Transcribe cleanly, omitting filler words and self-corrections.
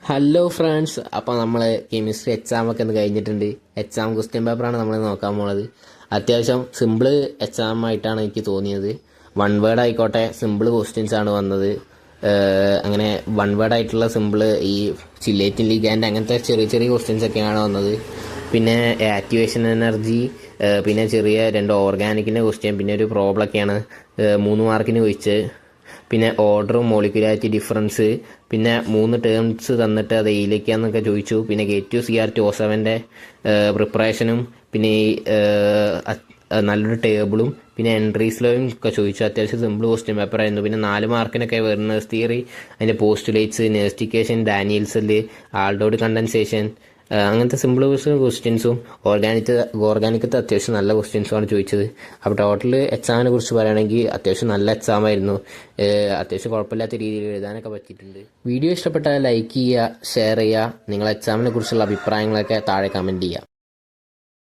Hello friends, അപ്പോൾ നമ്മൾ chemistry എക്സാമൊക്കെ ഒന്ന് കഴിഞ്ഞിട്ടുണ്ട്. എക്സാം ക്വസ്റ്റ്യൻ പേപ്പറാണ് നമ്മൾ നോക്കാൻ പോണത്. അത്യാവശ്യം സിമ്പിൾ എക്സാം ആയിട്ടാണ് എനിക്ക് തോന്നിയത്. വൺ വേർഡ് ആയിക്കോട്ടെ, സിമ്പിൾ ക്വസ്റ്റ്യൻസ് ആണ് വന്നത്. അങ്ങനെ വൺ വേർഡ് ആയിട്ടുള്ള സിമ്പിൾ ഈ ചില്ലേറ്റിൻ ലിഗാൻഡ് അങ്ങനത്തെ ചെറിയ ചെറിയ ക്വസ്റ്റ്യൻസ് ഒക്കെയാണ് വന്നത്. പിന്നെ ആക്ടിവേഷൻ എനർജി, പിന്നെ ചെറിയ രണ്ട് ഓർഗാനിക്കിൻ്റെ ക്വസ്റ്റ്യൻ, പിന്നെ ഒരു പ്രോബ്ലമൊക്കെയാണ് 3 മാർക്കിന് ചോദിച്ചത്. പിന്നെ ഓർഡറും മോളിക്കുലാരിറ്റി ഡിഫറൻസ്, പിന്നെ 3 ടേംസ് തന്നിട്ട് അത് എയിലേക്കാന്നൊക്കെ ചോദിച്ചു. പിന്നെ ഗേറ്റ് ടു CR-07 പ്രിപ്പറേഷനും, പിന്നെ നല്ലൊരു ടേബിളും, പിന്നെ എൻട്രീസ്ലോയും ഒക്കെ ചോദിച്ചു. അത്യാവശ്യം സിമ്പിൾ ക്വസ്റ്റ്യൻ പേപ്പർ ആയിരുന്നു. പിന്നെ 4 മാർക്കിനൊക്കെ വെർണേഴ്സ് തിയറി, അതിൻ്റെ പോസ്റ്റുലേറ്റ്സ്, നെസ്റ്റിക്കേഷൻ, ഡാനിയൽസല്, ആൾഡോഡ് കണ്ടൻസേഷൻ, അങ്ങനത്തെ സിമ്പിൾ ക്വസ്റ്റ്യൻസും ഓർഗാനിക്കത്തെ അത്യാവശ്യം നല്ല ക്വസ്റ്റ്യൻസുമാണ് ചോദിച്ചത്. അപ്പോൾ ടോട്ടൽ എക്സാമിനെ കുറിച്ച് പറയുകയാണെങ്കിൽ അത്യാവശ്യം നല്ല എക്സാം ആയിരുന്നു. അത്യാവശ്യം കുഴപ്പമില്ലാത്ത രീതിയിൽ എഴുതാനൊക്കെ പറ്റിയിട്ടുണ്ട്. വീഡിയോ ഇഷ്ടപ്പെട്ടാൽ ലൈക്ക് ചെയ്യുക, ഷെയർ ചെയ്യുക. നിങ്ങളെ എക്സാമിനെ കുറിച്ചുള്ള അഭിപ്രായങ്ങളൊക്കെ താഴെ കമൻറ്റ് ചെയ്യുക.